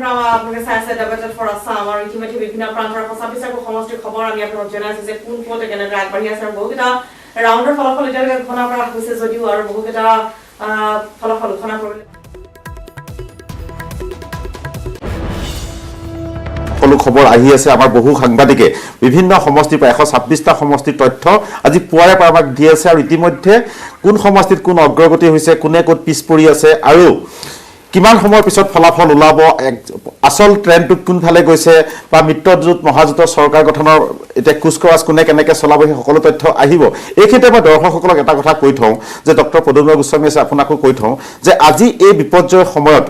আপোনালোকে চাই আছে ডেবেটেড ফৰ আছাম আৰু ইতিমধ্যে বিভিন্ন প্ৰান্তৰ 25টা সমষ্টিৰ খবৰ আমি আপোনালোক জনাইছো যে কোন পথে কেনেদৰে আগবাঢ়ি আছে আৰু বহুকেইটা ৰাউণ্ডৰ ফলাফল এতিয়ালৈকে ঘোষণা কৰা হৈছে যদিও আৰু বহুকেইটা ফলাফল ঘোষণা কৰিবলৈ সকলো খবৰ আহি আছে আমাৰ বহু সাংবাদিকে বিভিন্ন সমষ্টিৰ পৰা 126টা সমষ্টিৰ তথ্য আজি পুৱাৰে পৰা আমাক দি আছে আৰু ইতিমধ্যে কোন সমষ্টিত কোন অগ্ৰগতি হৈছে কোনে ক'ত পিছ পৰি আছে আৰু কিমান সময়ৰ পিছত ফলাফল ওলাব আসল ট্ৰেণ্ডটো কোনফালে গৈছে বা মিত্ৰজোঁট মহাজোঁটৰ চৰকাৰ গঠনৰ এতিয়া কুচকৰাজ কোনে কেনেকৈ চলাব সেই সকলো তথ্য আহিব এই ক্ষেত্ৰত মই দৰ্শকসকলক এটা কথা কৈ থওঁ যে ডক্টৰ পদুম্য গোস্বামী আছে আপোনাকো কৈ থওঁ যে আজি এই বিপৰ্যয়ৰ সময়ত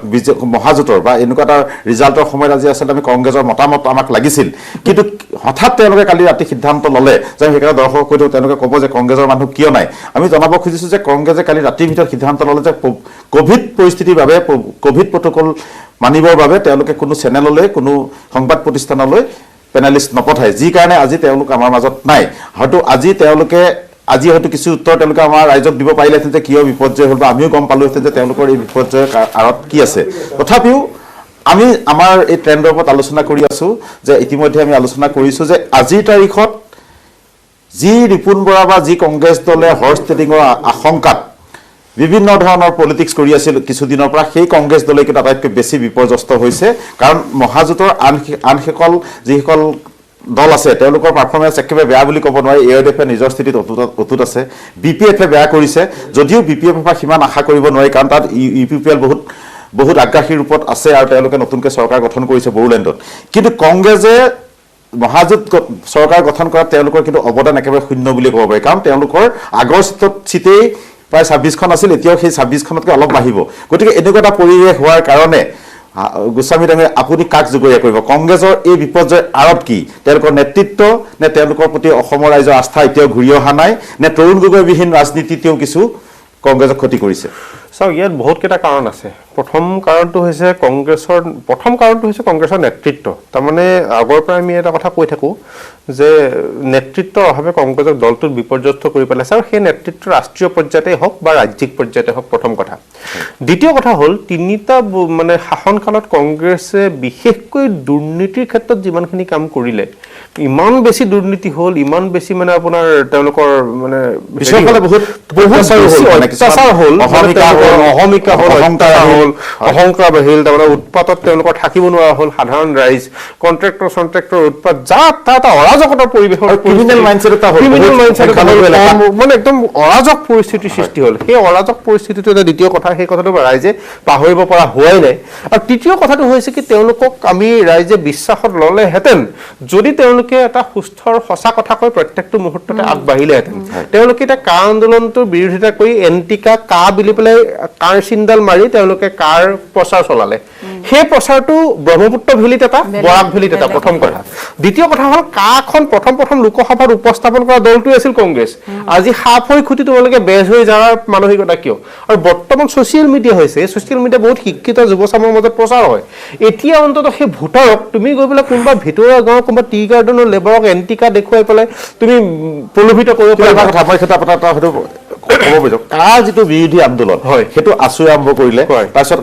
মহাজোঁটৰ বা এনেকুৱা এটা ৰিজাল্টৰ সময়ত আজি আচলতে আমি কংগ্ৰেছৰ মতামত আমাক লাগিছিল কিন্তু হঠাৎ তেওঁলোকে কালি ৰাতি সিদ্ধান্ত ল'লে যে সেইকাৰণে দৰ্শকক কৈ থওঁ তেওঁলোকে ক'ব যে কংগ্ৰেছৰ মানুহ কিয় নাই আমি জনাব খুজিছোঁ যে কংগ্ৰেছে কালি ৰাতিৰ ভিতৰত সিদ্ধান্ত ল'লে যে কোভিড পৰিস্থিতিৰ বাবে কোভিড প্ৰট'কল মানিবৰ বাবে তেওঁলোকে কোনো চেনেললৈ কোনো সংবাদ প্ৰতিষ্ঠানলৈ পেনেলিষ্ট নপঠায় যি কাৰণে আজি তেওঁলোক আমাৰ মাজত নাই হয়তো আজি হয়তো কিছু উত্তৰ তেওঁলোকে আমাৰ ৰাইজক দিব পাৰিলেহেঁতেন যে কিয় বিপৰ্যয় হ'ল বা আমিও গম পালোহেঁতেন যে তেওঁলোকৰ এই বিপৰ্যয়ৰ আঁৰত কি আছে তথাপিও আমি আমাৰ এই ট্ৰেণ্ডৰ ওপৰত আলোচনা কৰি আছোঁ যে ইতিমধ্যে আমি আলোচনা কৰিছোঁ যে আজিৰ তাৰিখত যি ৰিপুণ বৰা বা যি কংগ্ৰেছ দলে হৰ্চ ট্ৰেডিঙৰ আশংকাত বিভিন্ন ধৰণৰ পলিটিক্স কৰি আছিল কিছুদিনৰ পৰা সেই কংগ্ৰেছ দলে কিন্তু আটাইতকৈ বেছি বিপৰ্যস্ত হৈছে কাৰণ মহাজোঁটৰ আনসকল যিসকল দল আছে তেওঁলোকৰ পাৰফৰ্মেন্স একেবাৰে বেয়া বুলি ক'ব নোৱাৰি এআইডিএফে নিজৰ স্থিতিত অটুট আছে বিপিএফে বেয়া কৰিছে যদিও বিপিএফৰ পৰা সিমান আশা কৰিব নোৱাৰি কাৰণ তাত ইউপিপিএল বহুত আগ্ৰাসী ৰূপত আছে আৰু তেওঁলোকে নতুনকৈ চৰকাৰ গঠন কৰিছে বড়োলেণ্ডত কিন্তু কংগ্ৰেছে মহাজোঁট চৰকাৰ গঠন কৰাত তেওঁলোকৰ কিন্তু অৱদান একেবাৰে শূন্য বুলি ক'ব পাৰি কাৰণ তেওঁলোকৰ আগৰ চিটেই প্ৰায় 26খন আছিল এতিয়াও সেই 26খনতকৈ অলপ বাঢ়িব গতিকে এনেকুৱা এটা পৰিৱেশ হোৱাৰ কাৰণে গোস্বামী ডাঙৰীয়া আপুনি কাক জগৰীয়া কৰিব কংগ্ৰেছৰ এই বিপৰ্যয়ৰ আঁৰত কি তেওঁলোকৰ নেতৃত্ব নে তেওঁলোকৰ প্ৰতি অসমৰ ৰাইজৰ আস্থা এতিয়াও ঘূৰি অহা নাই নে তৰুণ গগৈবিহীন ৰাজনীতিতেও কিছু কংগ্ৰেছক ক্ষতি কৰিছে চাওক ইয়াত বহুতকেইটা কাৰণ আছে প্ৰথম কাৰণটো হৈছে কংগ্ৰেছৰ নেতৃত্ব তাৰমানে আগৰ পৰা আমি এটা কথা কৈ থাকোঁ যে নেতৃত্বৰ অভাৱে কংগ্ৰেছক দলটোত বিপৰ্যস্ত কৰি পেলাইছে আৰু সেই নেতৃত্ব ৰাষ্ট্ৰীয় পৰ্যায়তে হওক বা ৰাজ্যিক পৰ্যায়তে হওক প্ৰথম কথা দ্বিতীয় কথা হ'ল তিনিটা মানে শাসনকালত কংগ্ৰেছে বিশেষকৈ দুৰ্নীতিৰ ক্ষেত্ৰত যিমানখিনি কাম কৰিলে ইমান বেছি দুৰ্নীতি হ'ল ইমান বেছি মানে আপোনাৰ তেওঁলোকৰ মানে বহুত অত্যাচাৰ হ'ল অহমিকা হ'ল অহংকাৰ বাঢ়িল তাৰমানে উৎপাতত তেওঁলোকৰ থাকিব নোৱাৰা হ'ল সাধাৰণ ৰাইজ কণ্ট্ৰেক্টৰ উৎপাত এটা অৰাজকতাৰ পৰিৱেশৰ মানে একদম অৰাজক পৰিস্থিতিৰ সৃষ্টি হ'ল সেই অৰাজক পৰিস্থিতিটো এটা দ্বিতীয় কথা সেই কথাটো ৰাইজে পাহৰিব পৰা হোৱাই নাই আৰু তৃতীয় কথাটো হৈছে কি তেওঁলোকক আমি ৰাইজে বিশ্বাসত ল'লেহেঁতেন যদি তেওঁলোকে এটা সুস্থ আৰু সঁচা কথা কৈ প্ৰত্যেকটো মুহূৰ্ততে আগবাঢ়িলেহেঁতেন তেওঁলোকে এতিয়া কা আন্দোলনটোৰ বিৰোধিতা কৰি এণ্টিকা কা বুলি পেলাই কাৰ চিনডাল মাৰি তেওঁলোকে কাৰ প্ৰচাৰ চলালে সেই প্ৰচাৰটো ব্ৰহ্মপুত্ৰ ভেলীত এটা বৰাক ভেলীত এটা প্ৰথম কথা দ্বিতীয় কথা হ'ল কাখন প্ৰথম লোকসভাত উপস্থাপন কৰা দলটোৱে আছিল কংগ্ৰেছ আজি সাপ হৈ খুটি তোমালোকে বেজ হৈ যোৱাৰ মানসিকতা কিয় আৰু বৰ্তমান ছচিয়েল মিডিয়া হৈছে ছচিয়েল মিডিয়া বহুত শিক্ষিত যুৱচামৰ মাজত প্ৰচাৰ হয় এতিয়া অন্ততঃ সেই ভোটাৰক তুমি গৈ পেলাই কোনোবা ভিতৰুৱা গাঁৱৰ কোনোবা টি গাৰ্ডেনৰ লেবাৰক এণ্টিকা দেখুৱাই পেলাই তুমি প্ৰলোভিত কৰিব পাৰিবা কথা মই সেইটো আপোনাৰ হয়তো ক'ব বিচাৰোঁ কাৰ যিটো বিৰোধী আন্দোলন হয় সেইটো আছুৱে আৰম্ভ কৰিলে তাৰপিছত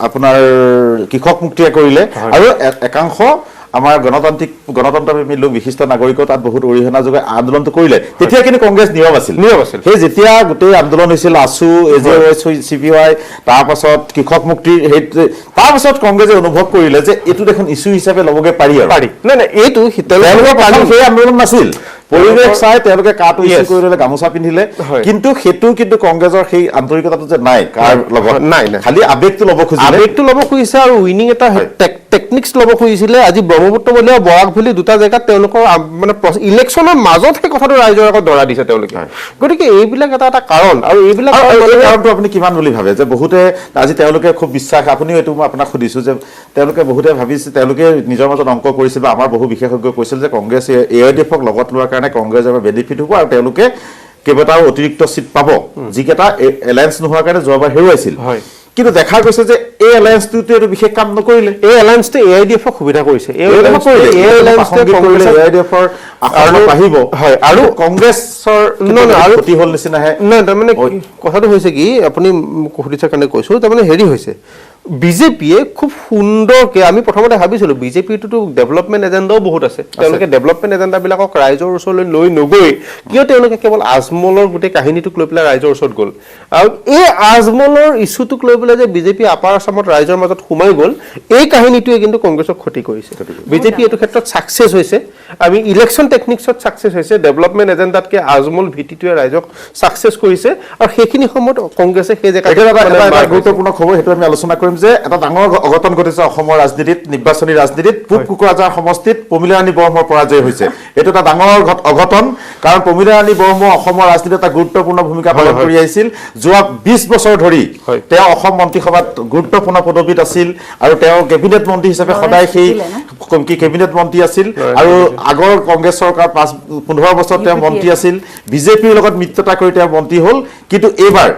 আপোনাৰ কৃষক মুক্তিয়ে কৰিলে আৰু একাংশ আমাৰ গণতন্ত্ৰপ্ৰেমী লোক বিশিষ্ট নাগৰিকও তাত বহুত অৰিহণা যোগাই আন্দোলনটো কৰিলে তেতিয়া কিন্তু কংগ্ৰেছ নীৰৱ আছিল সেই যেতিয়া গোটেই আন্দোলন হৈছিল আছু CPI তাৰপাছত কৃষক মুক্তিৰ সেই তাৰপাছত কংগ্ৰেছে অনুভৱ কৰিলে যে এইটো দেখোন ইছ্যু হিচাপে ল'বগৈ পাৰি নাই এইটো সেই আন্দোলন নাছিল পৰিৱেশ চাই তেওঁলোকে কাটো ইছ্যু কৰি ল'লে গামোচা পিন্ধিলে কিন্তু সেইটো কংগ্ৰেছৰ সেই আন্তৰিকতাটো যে নাই কাৰ লগত নাই খালি আৱেগটো ল'ব খুজিছে আৰু উইনিং এটা টেকনিক্স ল'ব খুজিছিলে আজি ব্ৰহ্মপুত্ৰ ভেলী আৰু বৰাক ভেলী দুটা জেগাত তেওঁলোকৰ মানে ইলেকশ্যনৰ মাজত সেই কথাটো ৰাইজৰ আগত ধৰা দিছে তেওঁলোকে গতিকে এইবিলাক এটা কাৰণ আৰু এইবিলাক কাৰণটো আপুনি কিমান বুলি ভাবে যে বহুতে আজি তেওঁলোকে খুব বিশ্বাস আপুনিও এইটো মই আপোনাক সুধিছোঁ যে তেওঁলোকে বহুতে ভাবিছে তেওঁলোকে নিজৰ মাজত অংক কৰিছিল বা আমাৰ বহু বিশেষজ্ঞই কৈছিল যে কংগ্ৰেছে এআইডিএফক লগত লোৱাৰ কাৰণে কংগ্ৰেছৰ বেনিফিট হ'ব আৰু তেওঁলোকে কেইবাটাও অতিৰিক্ত চিট পাব যিকেইটা এলায়েন্স নোহোৱাৰ কাৰণে যোৱাবাৰ হেৰুৱাইছিল কিন্তু দেখা গৈছে যে এই এলায়েন্সটোৱে এইটো বিশেষ কাম নকৰিলে এই এলায়েন্সটো এআইডিএফক সুবিধা কৰিছে এআইডিএফৰ আশা বাঢ়িব হয় আৰু কংগ্ৰেছৰ আৰু ক্ষতি হ'ল নিচিনাহে নাই তাৰমানে কথাটো হৈছে কি আপুনি সুধিছে কাৰণে কৈছোঁ তাৰমানে হেৰি হৈছে বিজেপিয়ে খুব সুন্দৰকে আমি প্ৰথমতে ভাবিছিলো বিজেপিটোতো ডেভেলপমেণ্ট এজেণ্ডাও বহুত আছে তেওঁলোকে ডেভেলপমেণ্ট এজেণ্ডাবিলাকক ৰাইজৰ ওচৰলৈ লৈ নগৈ কিয় তেওঁলোকে কেৱল আজমলৰ গোটেই কাহিনীটোক লৈ পেলাই ৰাইজৰ ওচৰত গ'ল আৰু এই আজমলৰ ইছ্যুটোক লৈ পেলাই যে বিজেপি আপাৰ আছামত ৰাইজৰ মাজত সোমাই গ'ল এই কাহিনীটোৱে কিন্তু কংগ্ৰেছক ক্ষতি কৰিছে বিজেপি এইটো ক্ষেত্ৰত ছাকচেছ হৈছে আমি ইলেকশ্যন টেকনিক্সত ছাকচেছ হৈছে ডেভেলপমেণ্ট এজেণ্ডাতকৈ আজমল ভিত্তিটোৱে ৰাইজক ছাকচেছ কৰিছে আৰু সেইখিনি সময়ত কংগ্ৰেছে সেই জেগাত গুৰুত্বপূৰ্ণ খবৰ সেইটো আমি আলোচনা কৰিম যে এটা ডাঙৰ অঘটন ঘটিছে অসমৰ ৰাজনীতিত নিৰ্বাচনী ৰাজনীতিত পূব কোকৰাঝাৰ সমষ্টিত প্ৰমীলা ৰাণী বৰমৰ পৰাজয় হৈছে এইটো এটা ডাঙৰ অঘটন কাৰণ প্ৰমীলা ৰাণী বৰম অসমৰ ৰাজনীতিত এটা গুৰুত্বপূৰ্ণ ভূমিকা পালন কৰি আহিছিল যোৱা 20 বছৰ ধৰি তেওঁ অসম মন্ত্ৰীসভাত গুৰুত্বপূৰ্ণ পদবীত আছিল আৰু তেওঁ কেবিনেট মন্ত্ৰী হিচাপে সদায় সেই কেবিনেট মন্ত্ৰী আছিল আৰু আগৰ কংগ্ৰেছ চৰকাৰ 15 বছৰ তেওঁ মন্ত্ৰী আছিল বিজেপিৰ লগত মিত্ৰতা কৰি তেওঁ মন্ত্ৰী হ'ল কিন্তু এইবাৰ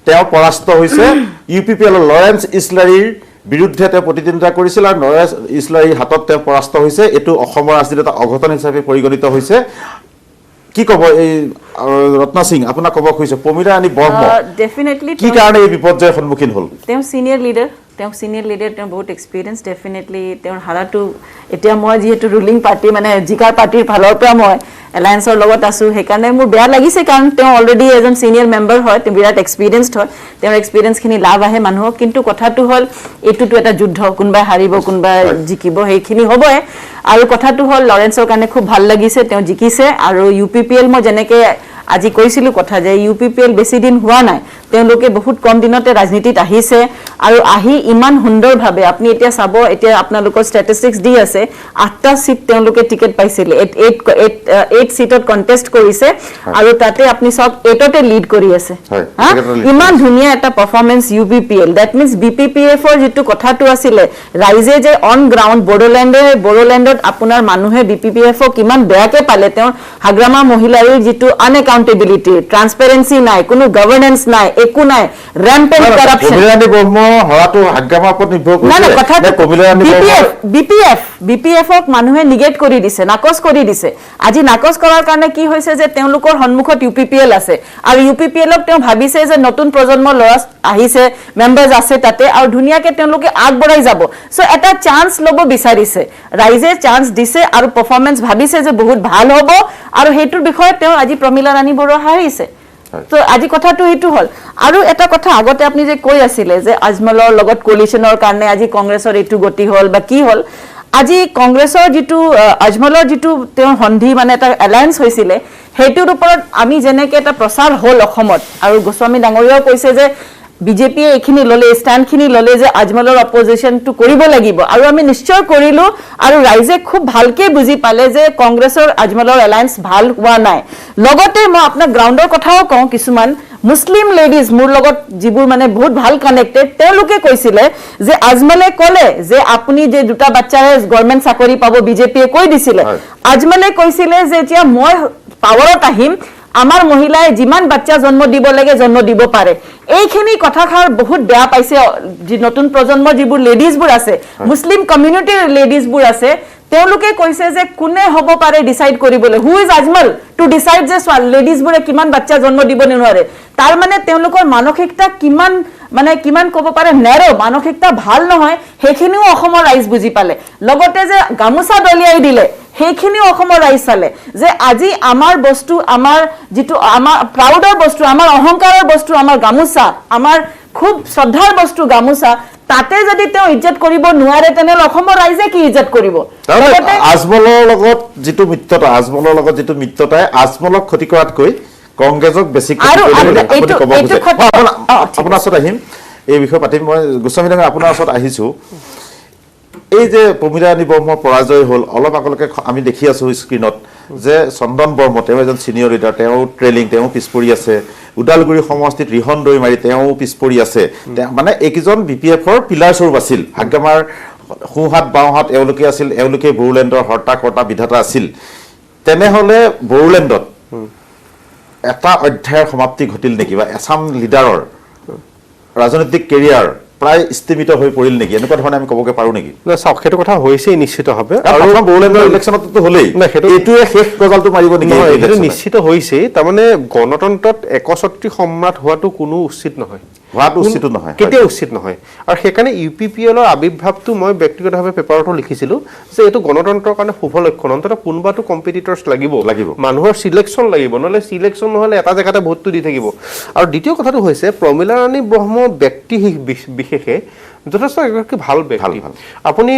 তেওঁ পৰাস্ত হৈছে ইউপিপিএল লৰেন্স ইছলাৰীৰ বিৰুদ্ধে তেওঁ প্ৰতিদ্বন্দ্বিতা কৰিছিল আৰু লৰেন্স ইছলাৰীৰ হাতত তেওঁ পৰাস্ত হৈছে এইটো অসমৰ ৰাজনীতিত এটা অঘটন হিচাপে পৰিগণিত হৈছে কি ক'ব এই ৰত্না সিং আপোনাক ক'ব খুজিছে প্ৰমীলা ৰাণী বৰম ডেফিনেটলি কি কাৰণে এই বিপৰ্যয়ৰ সন্মুখীন হ'ল তেওঁ সিনিয়ৰ লিডাৰ তেওঁ বহুত এক্সপিৰিয়েঞ্চ ডেফিনেটলি তেওঁৰ হাৰাটো এতিয়া মই যিহেতু ৰুলিং পাৰ্টি মানে জিকাৰ পাৰ্টিৰ ফালৰ পৰা মই এলায়েন্সৰ লগত আছো সেইকাৰণে মোৰ বেয়া লাগিছে কাৰণ তেওঁ অলৰেডি এজন সিনিয়ৰ মেম্বাৰ হয় তেওঁ বিৰাট এক্সপিৰিয়েঞ্চড হয় তেওঁৰ এক্সপিৰিয়েঞ্চখিনি লাভ আহে মানুহক কিন্তু কথাটো হ'ল এইটোতো এটা যুদ্ধ কোনোবাই হাৰিব কোনোবাই জিকিব সেইখিনি হ'বই আৰু কথাটো হ'ল লৰেন্সৰ কাৰণে খুব ভাল লাগিছে তেওঁ জিকিছে আৰু ইউপিপিএল মই যেনেকৈ আজি কৈছিলো কথা যে ইউপিপিএল বেছি দিন হোৱা নাই তেওঁলোকে বহুত কম দিনতে ৰাজনীতিত আহিছে আৰু আহি ইমান সুন্দৰভাৱে আপুনি এতিয়া চাব এতিয়া আপোনালোকৰ ষ্টেটিষ্টিক্স দি আছে 8টা সিট তেওঁলোকে টিকেট পাইছিল 8 সিটত কন্টেষ্ট কৰিছে আৰু তাতে আপুনি সব 8তে লিড কৰি আছে ইমান ধুনীয়া এটা পাৰফৰমেন্স ইউপিপিএল দ্যাট মিন্স বিপিপিএফৰ যেটো কথাটো আছিলে ৰাইজে যে অন গ্ৰাউণ্ড বড়োলেণ্ডত আপোনাৰ মানুহে বিপিপিএফক কিমান বেয়াকে পালে তেওঁৰ হাগ্ৰামা মহিলাৰ যেটো আনএকাউন্টেবিলিটি ট্ৰান্সপাৰেন্সি নাই কোনো গভৰ্নেন্স নাই একো নাই ৰেম্পেন্ট কৰাপশন প্ৰমীলা ৰাণী বৰম হৰাটো হাগ্ৰামাৰ ওপৰত নিৰ্ভৰ কৰিছে বিপিএফক মানুহে নিগেট কৰি দিছে নাকচ কৰি দিছে আজি নাকচ কৰাৰ কাৰণে কি হৈছে যে তেওঁলোকৰ সন্মুখত ইউপিপিএল আছে আৰু ইউপিপিএলক তেওঁ ভাবিছে যে নতুন প্ৰজন্মৰ ল'ৰা আহিছে মেম্বাৰ্স আছে তাতে আৰু ধুনীয়াকে তেওঁলোকে আগবঢ়াই যাব সো এটা চান্স ল'ব বিচাৰিছে ৰাইজে চান্স দিছে আৰু পাৰফৰমেন্স ভাবিছে যে বহুত ভাল হ'ব আৰু হেতুৰ বিষয়ে তেওঁ আজি প্ৰমীলা ৰাণী বৰুৱা হাৰিছে তো আজি কথাটো এইটো হ'ল আৰু এটা কথা আগতে আপুনি যে কৈ আছিলে যে আজমলৰ লগত কোলিশনৰ কাৰণে আজি কংগ্ৰেছৰ এইটো গতি হ'ল বা কি হ'ল আজি কংগ্ৰেছৰ যেটো আজমলৰ যেটো তেওঁ সন্ধি মানে এটা এলায়েন্স হৈছিলে হেতুৰ ওপৰত আমি যেনেকৈ এটা প্ৰচাৰ হ'ল অসমত আৰু গোস্বামী ডাঙৰীয়াও কৈছে যে বিজেপিয়ে এখিনি ললে স্ট্যান্ডখিনি ললে যে আজমলৰ অপজিশনটো কৰিব লাগিব আৰু আমি নিশ্চয় কৰিলো আৰু ৰাইজে খুব ভালকে বুজি পালে যে কংগ্ৰেছৰ আজমলৰ এলায়েন্স ভাল হোৱা নাই লগতে মই আপোনাক গ্ৰাউণ্ডৰ কথাও কওঁ কিছুমান মুসলিম লেডিজ মোৰ লগত যিবোৰ মানে বহুত ভাল কানেক্টেড তেওঁলোকে কৈছিলে যে আজমলে ক'লে যে আপুনি যে দুটা বাচ্চাৰে গভৰ্নমেন্ট চাকৰি পাব বিজেপিয়ে কৈ দিছিলে আজমলে কৈছিলে যে এতিয়া মই পাৱাৰত আহিম আমাৰ মহিলাই যিমান বাচ্চা জন্ম দিব লাগে জন্ম দিব পাৰে এইখিনি কথাখাৰ বহুত বেয়া পাইছে যি নতুন প্ৰজন্মৰ যিবোৰ লেডিজবোৰ আছে মুসলিম কমিউনিটিৰ লেডিজবোৰ আছে তেওঁলোকে কৈছে যে কোনে হ'ব পাৰে ডিসাইড কৰিবলৈ who is Ajmal to decide যে লেডিজবোৰে কিমান বাচ্চা জন্ম দিব নোৱাৰে তাৰ মানে তেওঁলোকৰ মানসিকতা কিমান ক'ব পাৰে নেৰো মানসিকতা ভাল নহয় সেইখিনিও অসমৰ ৰাইজ বুজি পালে লগতে যে গামুচা দলিয়াই দিলে সেইখিনিও অসমৰ ৰাইজ চালে যে আজি আমাৰ বস্তু আমাৰ যেটো আমাৰ প্ৰাউডৰ বস্তু আমাৰ অহংকাৰৰ বস্তু আমাৰ গামুচা আমাৰ খুব শ্ৰদ্ধাৰ বস্তু গামুচা তাতে যদি তেওঁ ইজ্জত কৰিব নোৱাৰে তেনে অসমৰ ৰাইজে কি ইজ্জত কৰিব আজমলৰ লগত যেটো মিত্ৰতাই আজমলক ক্ষতি কৰাতকৈ কংগ্ৰেছক বেছি আপোনাৰ ওচৰত আহিম এই বিষয়ে পাতিম মই গোস্বামী ডাঙৰ আপোনাৰ ওচৰত আহিছো এই যে প্ৰমীলা ৰাণী বৰমৰ পৰাজয় হ'ল অলপ আগলৈকে আমি দেখি আছো স্ক্ৰিনত যে চন্দন বৰ্ম তেওঁ এজন সিনিয়ৰ লিডাৰ তেওঁ ট্ৰেলিং তেওঁ পিছপৰি আছে উদালগুৰি সমষ্টিত ৰিহন দৈমাৰী তেওঁ পিছপৰি আছে মানে এইকেইজন বিপিএফৰ পিলাৰ স্বৰূপ আছিল হাগ্ৰামাৰ সোঁহাত বাওঁহাত এওঁলোকে আছিল এওঁলোকে বড়োলেণ্ডৰ হৰ্তা বিধাতা আছিল তেনেহলে বড়োলেণ্ডত এটা অধ্যায়ৰ সমাপ্তি ঘটিল নেকি বা এছাম লিডাৰৰ ৰাজনৈতিক কেৰিয়াৰ প্ৰায় স্থিমিত হৈ পৰিল নেকি এনেকুৱা ধৰণে আমি ক'বকে পাৰো নেকি চাওক সেইটো কথা হৈছেই নিশ্চিতভাৱে আৰু বড়োলেণ্ডৰ ইলেকশ্যনতো হ'লেই এইটোৱে শেষ গজালটো মাৰিব নেকি এইটো নিশ্চিত হৈছেই তাৰমানে গণতন্ত্ৰত একছত্ৰী সম্ৰাট হোৱাটো কোনো উচিত নহয় হোৱাটো উচিত নহয় কেতিয়াও উচিত নহয় আৰু সেইকাৰণে UPPLৰ আবিৰ্ভাৱটো মই ব্যক্তিগতভাৱে পেপাৰতো লিখিছিলোঁ যে এইটো গণতন্ত্ৰৰ কাৰণে শুভ লক্ষণ অন্ততঃ কোনোবাটো কম্পিটিটৰ্ছ লাগিব মানুহৰ সিলেকশ্যন লাগিব নহ'লে সিলেকশ্যন নহ'লে এটা জেগাতে ভোটটো দি থাকিব আৰু দ্বিতীয় কথাটো হৈছে প্ৰমীলা ৰাণী ব্ৰহ্ম ব্যক্তি বিশেষে যথেষ্ট এগৰাকী ভাল ব্যক্তি আপুনি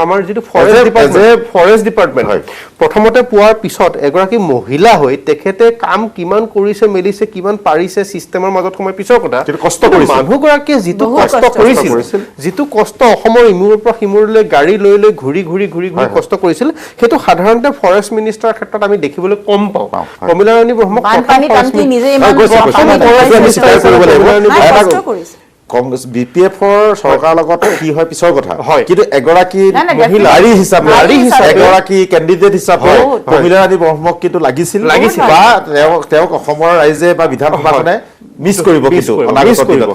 আমাৰ যিটো ফৰেষ্ট ডিপাৰ্টমেণ্ট হয় প্ৰথমতে পোৱাৰ পিছত এগৰাকী মহিলা হৈ তেখেতে কাম কিমান কৰিছে মেলিছে কিমান পাৰিছে চিষ্টেমৰ মাজত সময় পিছৰ কথা কষ্ট কৰিছে মানুহগৰাকীয়ে যিটো কষ্ট কৰিছিল যিটো কষ্ট অসমৰ ইমূৰৰ পৰা সিমূৰলৈ গাড়ী লৈ লৈ ঘূৰি কষ্ট কৰিছিল সেইটো সাধাৰণতে ফৰেষ্ট মিনিষ্টাৰৰ ক্ষেত্ৰত আমি দেখিবলৈ কম পাওঁ প্ৰমীলা ৰাণী ব্ৰহ্মক কংগ্ৰেছ BPFৰ চৰকাৰৰ লগত কি হয় পিছৰ কথা কিন্তু এগৰাকী নাৰী হিচাপে এগৰাকী কেণ্ডিডেট হিচাপে প্ৰমীলা ৰাণী ব্ৰহ্মক কিন্তু লাগিছিল বা তেওঁক অসমৰ ৰাইজে বা বিধানসভাখনে মিছ কৰিব কিন্তু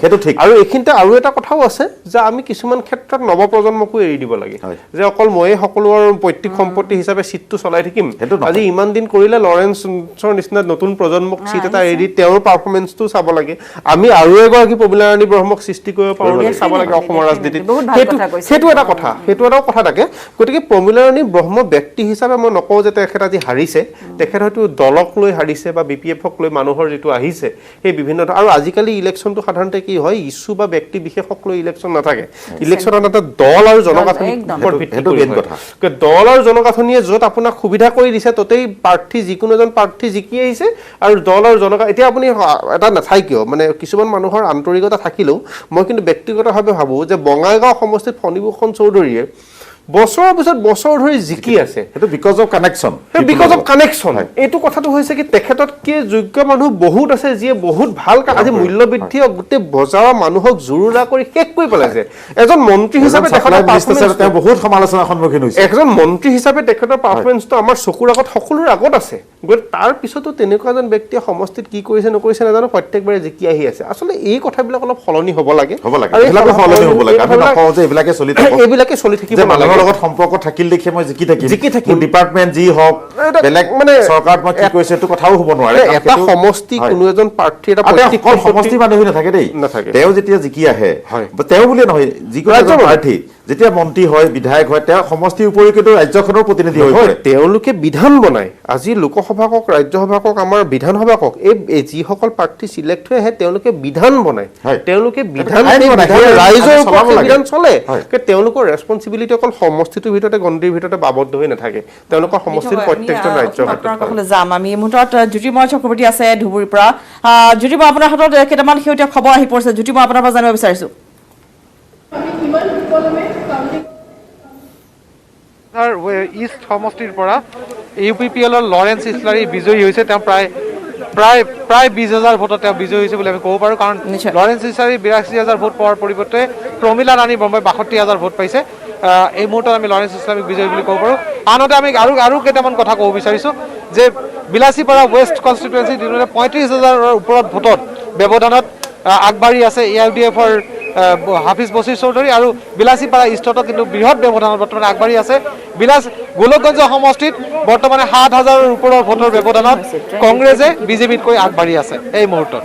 সেইটো ঠিক আৰু এইখিনিতে আৰু এটা কথাও আছে যে আমি কিছুমান ক্ষেত্ৰত নৱপ্ৰজন্মকো এৰি দিব লাগে যে অকল ময়ে সকলোৰ পৈতৃক সম্পত্তি হিচাপে চিটটো চলাই থাকিম আজি ইমান দিন কৰিলে লৰেন্সৰ নিচিনা নতুন প্ৰজন্মক চিট এটা এৰি তেওঁৰ পাৰফৰ্মেন্সটো চাব লাগে আমি আৰু এগৰাকী প্ৰমীলা ৰাণী ব্ৰহ্মক সৃষ্টি কৰিব পাৰোঁ চাব লাগে অসমৰ ৰাজনীতিত সেইটো এটা কথা থাকে গতিকে প্ৰমীলা ৰাণী ব্ৰহ্ম ব্যক্তি হিচাপে মই নকওঁ যে তেখেত আজি হাৰিছে তেখেত হয়তো দলক লৈ হাৰিছে বা BPFক লৈ মানুহৰ যিটো আহিছে সেই বিভিন্ন আৰু আজিকালি ইলেকশ্যনটো সাধাৰণতে কি হয় ইস্যু বা ব্যক্তি বিশেষক লৈ ইলেকশ্যন নাথাকে ইলেকশ্যন এটা দল আৰু জনগাঁথনিৰ ওপৰত ভিত্তি কৰি কথা দল আৰু জনগাঁথনিয়ে য'ত আপোনাক সুবিধা কৰি দিছে ততেই প্ৰাৰ্থী যিকোনো এজন প্ৰাৰ্থী জিকি আহিছে আৰু দল আৰু এতিয়া আপুনি এটা নাথাই কিয় মানে কিছুমান মানুহৰ আন্তৰিকতা থাকিলেও মই কিন্তু ব্যক্তিগতভাৱে ভাবোঁ যে বঙাইগাঁও সমষ্টিত ফণীভূষণ চৌধুৰীয়ে বছৰৰ পিছত বছৰ ধৰি জিকি আছে সেইটো বিকজ অফ কানেকশ্যন এইটো কথাটো হৈছে কি তেখেততকৈ যোগ্য মানুহ বহুত আছে যিয়ে বহুত ভাল আজি মূল্য বৃদ্ধি গোটেই বজাৰৰ মানুহক জুৰুলা কৰি শেষ কৰি পেলাইছে এজন মন্ত্ৰী হিচাপে তেখেতৰ বহুত সমালোচনাৰ সন্মুখীন হৈছে এজন মন্ত্ৰী হিচাপে তেখেতৰ পাৰফৰ্মেন্সটো আমাৰ চকুৰ আগত সকলোৰে আগত আছে গতিকে তাৰ পিছতো তেনেকুৱা এজন ব্যক্তিয়ে সমষ্টিত কি কৰিছে নকৰিছে নাজানো প্ৰত্যেকবাৰে জিকি আহি আছে আচলতে এই কথাবিলাক অলপ সলনি হ'ব লাগে এইবিলাকে চলি থাকিব লগত সম্পৰ্ক থাকিল দেখি মই জিকি থাকিম ডিপাৰ্টমেণ্ট যি হওক বেলেগ মানে চৰকাৰত মই কি কৰিছে এইটো কথাও হ'ব নোৱাৰে এটা সমষ্টি কোনো এজন প্ৰাৰ্থী এটা সমষ্টি মানুহ নাথাকে দেই তেওঁ যেতিয়া জিকি আহে তেওঁ বুলিয়ে নহয় যিকোনো এজন প্ৰাৰ্থী যেতিয়া মন্ত্ৰী হয় বিধায়ক হয় তেওঁ সমষ্টিৰ উপৰি কিন্তু ৰাজ্যখনৰ প্ৰতিনিধি হৈ পৰে তেওঁলোকে বিধান বনায় আজি লোকসভা কওক ৰাজ্যসভা কওক আমাৰ বিধানসভা কওক এই যিসকল প্ৰাৰ্থী চিলেক্ট হৈ আহে তেওঁলোকে বিধান বনায় তেওঁলোকে ৰাইজৰ বিধান চলে তেওঁলোকৰ ৰেছপনচিবিলিটি অকল সমষ্টিটোৰ ভিতৰতে গণ্ডিৰ ভিতৰতে আবদ্ধ হৈ নাথাকে তেওঁলোকৰ সমষ্টিৰ প্ৰত্যেকজন ৰাজ্যৰ যাম আমি এই মুহূৰ্তত জ্যোতিৰ্ময় চক্ৰৱৰ্তী আছে ধুবুৰীৰ পৰা জ্যোতিৰ্ময় আপোনাৰ হাতত কেইটামান শেহতীয়া খবৰ আহি পৰিছে জ্যোতিৰ্ময় আপোনাৰ পৰা জানিব বিচাৰিছো ইষ্ট সমষ্টিৰ পৰা UPPLৰ লৰেন্স ইছলাৰী বিজয়ী হৈছে তেওঁ প্ৰায় 20,000 ভোটত তেওঁ বিজয়ী হৈছে বুলি আমি ক'ব পাৰোঁ কাৰণ লৰেন্স ইছলাৰী 82,000 ভোট পোৱাৰ পৰিৱৰ্তে প্ৰমীলা ৰাণী ব্ৰহ্মই 62,000 ভোট পাইছে এই মুহূৰ্তত আমি লৰেন্স ইছলাৰীক বিজয়ী বুলি ক'ব পাৰোঁ আনহাতে আমি আৰু কেইটামান কথা ক'ব বিচাৰিছোঁ যে বিলাসীপাৰা ৱেষ্ট কনষ্টিটুৱেঞ্চি দিনতে 35,000ৰ ওপৰত ভোটত ব্যৱধানত আগবাঢ়ি আছে AUDFৰ হাফিজ বছিৰ চৌধুৰী আৰু বিলাসীপাৰা ইষ্টতো কিন্তু বৃহৎ ব্যৱধানত বৰ্তমানে আগবাঢ়ি আছে গোলকগঞ্জ সমষ্টিত বৰ্তমানে 7,000ৰ ওপৰৰ ভোটৰ ব্যৱধানত কংগ্ৰেছে BJPতকৈ আগবাঢ়ি আছে এই মুহূৰ্তত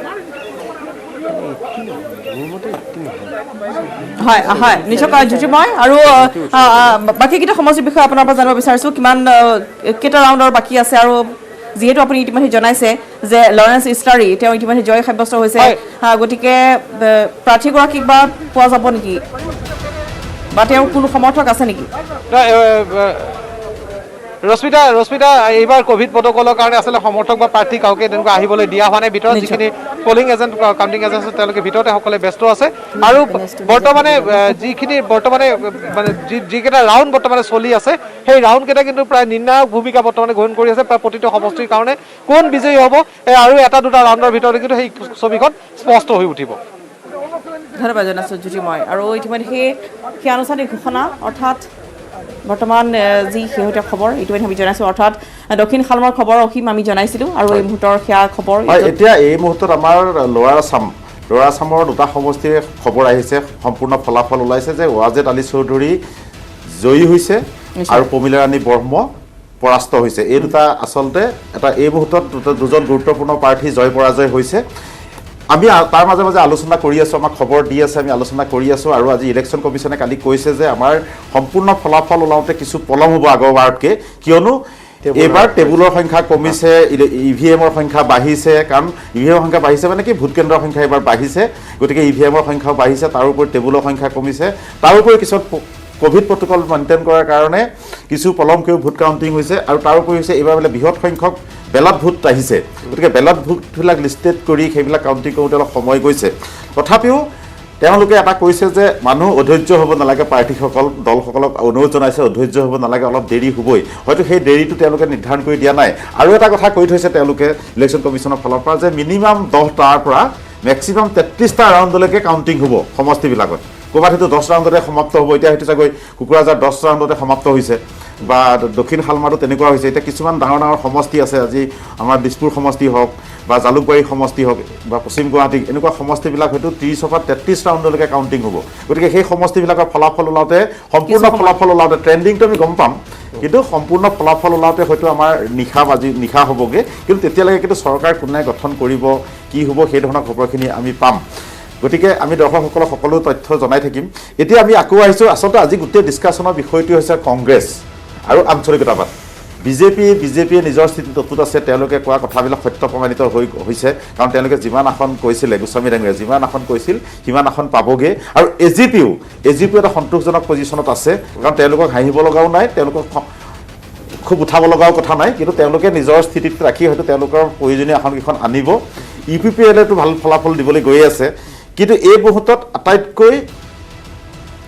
হয় হয় নিশ্চয় জ্যোতিৰ্ময় আৰু বাকী কেইটা সমষ্টিৰ বিষয়ে আপোনাৰ পৰা জানিব বিচাৰিছোঁ কিমান কেইটা ৰাউণ্ডৰ বাকী আছে আৰু যিহেতু আপুনি ইতিমধ্যে জনাইছে যে লৰেন্স ইছলাৰী তেওঁ ইতিমধ্যে জয় সাব্যস্ত হৈছে গতিকে প্ৰাৰ্থীগৰাকীক বা পোৱা যাব নেকি বা তেওঁৰ কোনো সমৰ্থক আছে নেকি ৰশ্মিতা এইবাৰ কোভিড প্ৰটকলৰ কাৰণে আচলতে সমৰ্থক বা প্ৰাৰ্থী কাউকে তেনেকুৱা আহিবলৈ দিয়া হোৱা নাই ভিতৰত যিখিনি পলিং এজেণ্ট কাউণ্টিং এজেণ্ট আছে তেওঁলোকে ভিতৰতে সকলোৱে ব্যস্ত আছে আৰু বৰ্তমানে যিখিনি মানে যিকেইটা ৰাউণ্ড বৰ্তমানে চলি আছে সেই ৰাউণ্ডকেইটা কিন্তু প্ৰায় নিৰ্ণায়ক ভূমিকা বৰ্তমানে গ্ৰহণ কৰি আছে প্ৰায় প্ৰতিটো সমষ্টিৰ কাৰণে কোন বিজয়ী হ'ব আৰু এটা দুটা ৰাউণ্ডৰ ভিতৰতে কিন্তু সেই ছবিখন স্পষ্ট হৈ উঠিব ধন্যবাদ জনাইছোঁ জ্যোতিৰ্ময় আৰু ইতিমধ্যে সেই আনুষ্ঠানিক ঘোষণা অৰ্থাৎ বৰ্তমান যি শেহতীয়া খবৰ ইতিমধ্যে আমি জনাইছোঁ অৰ্থাৎ দক্ষিণ শালমৰ খবৰ অসীম আমি জনাইছিলোঁ আৰু এই মুহূৰ্তৰ সেয়া খবৰ এতিয়া এই মুহূৰ্তত আমাৰ লোৱাৰ আছামৰ দুটা সমষ্টিৰ খবৰ আহিছে সম্পূৰ্ণ ফলাফল ওলাইছে যে ৱাজেদ আলী চৌধুৰী জয়ী হৈছে আৰু প্ৰমীলা ৰাণী ব্ৰহ্ম পৰাস্ত হৈছে এই দুটা আচলতে এটা এই মুহূৰ্তত দুজন গুৰুত্বপূৰ্ণ প্ৰাৰ্থী জয় পৰাজয় হৈছে আমি তাৰ মাজে মাজে আলোচনা কৰি আছোঁ, আমাক খবৰ দি আছে, আমি আলোচনা কৰি আছোঁ। আৰু আজি ইলেকশ্যন কমিশ্যনে কালি কৈছে যে আমাৰ সম্পূৰ্ণ ফলাফল ওলাওঁতে কিছু পলম হ'ব আগৰবাৰতকৈ, কিয়নো এইবাৰ টেবুলৰ সংখ্যা কমিছে, EVM-ৰ সংখ্যা বাঢ়িছে। কাৰণ EVM-ৰ সংখ্যা বাঢ়িছে মানে কি, ভোট কেন্দ্ৰৰ সংখ্যা এইবাৰ বাঢ়িছে, গতিকে EVM-ৰ সংখ্যাও বাঢ়িছে, তাৰোপৰি টেবুলৰ সংখ্যা কমিছে। তাৰোপৰি কিছুমান কোভিড প্ৰট'কল মেইনটেইন কৰাৰ কাৰণে কিছু পলমকৈও ভোট কাউণ্টিং হৈছে। আৰু তাৰোপৰি হৈছে এইবাৰ বোলে বৃহৎ সংখ্যক বেলট ভোট আহিছে, গতিকে বেলট ভোটবিলাক লিষ্টেড কৰি সেইবিলাক কাউণ্টিং কৰোঁতে অলপ সময় গৈছে। তথাপিও তেওঁলোকে এটা কৈছে যে মানুহ অধৈৰ্য হ'ব নালাগে, প্ৰাৰ্থীসকল দলসকলক অনুৰোধ জনাইছে অধৈৰ্য হ'ব নালাগে, অলপ দেৰি হ'বই। হয়তো সেই দেৰিটো তেওঁলোকে নিৰ্ধাৰণ কৰি দিয়া নাই। আৰু এটা কথা কৈ থৈছে তেওঁলোকে ইলেকশ্যন কমিশ্যনৰ ফালৰ পৰা যে মিনিমাম 10টাৰ পৰা মেক্সিমাম 33টা ৰাউণ্ডলৈকে কাউণ্টিং হ'ব সমষ্টিবিলাকত। ক'ৰবাত হয়তো 10 ৰাউণ্ডতে সমাপ্ত হ'ব, এতিয়া হয়তো চাগৈ কোকৰাঝাৰ 10 ৰাউণ্ডতে সমাপ্ত হৈছে, বা দক্ষিণ শালমাৰো তেনেকুৱা হৈছে। এতিয়া কিছুমান ডাঙৰ ডাঙৰ সমষ্টি আছে, আজি আমাৰ দিছপুৰ সমষ্টি হওক বা জালুকবাৰী সমষ্টি হওক বা পশ্চিম গুৱাহাটী, এনেকুৱা সমষ্টিবিলাক হয়তো 30ৰ পৰা 33 ৰাউণ্ডলৈকে কাউণ্টিং হ'ব। গতিকে সেই সমষ্টিবিলাকৰ ফলাফল ওলাওঁতে, সম্পূৰ্ণ ফলাফল ওলাওঁতে, ট্ৰেণ্ডিংটো আমি গম পাম, কিন্তু সম্পূৰ্ণ ফলাফল ওলাওঁতে হয়তো আমাৰ নিশা হ'বগৈ। কিন্তু তেতিয়ালৈকে কিন্তু চৰকাৰ কোনে গঠন কৰিব, কি হ'ব, সেই ধৰণৰ খবৰখিনি আমি পাম। গতিকে আমি দৰ্শকসকলক সকলো তথ্য জনাই থাকিম। এতিয়া আমি আকৌ আহিছোঁ, আচলতে আজি গোটেই ডিছকাশ্যনৰ বিষয়টো হৈছে কংগ্ৰেছ আৰু আঞ্চলিকতাবাদ। বিজেপিয়ে নিজৰ স্থিতিত অটুট আছে, তেওঁলোকে কোৱা কথাবিলাক সত্য প্ৰমাণিত হৈছে। কাৰণ তেওঁলোকে যিমান আসন কৈছিলে, গোস্বামী ডাঙৰীয়াই যিমান আসন কৈছিল সিমান আসন পাবগৈ। আৰু এজিপিও এটা সন্তোষজনক পজিশ্যনত আছে, কাৰণ তেওঁলোকক হাঁহিব লগাও নাই, তেওঁলোকক খুব উঠাব লগাও কথা নাই, কিন্তু তেওঁলোকে নিজৰ স্থিতিত ৰাখি হয়তো তেওঁলোকৰ প্ৰয়োজনীয় আসনকেইখন আনিব। UPPLতো ভাল ফলাফল দিবলৈ গৈ আছে। কিন্তু এই মুহূৰ্তত আটাইতকৈ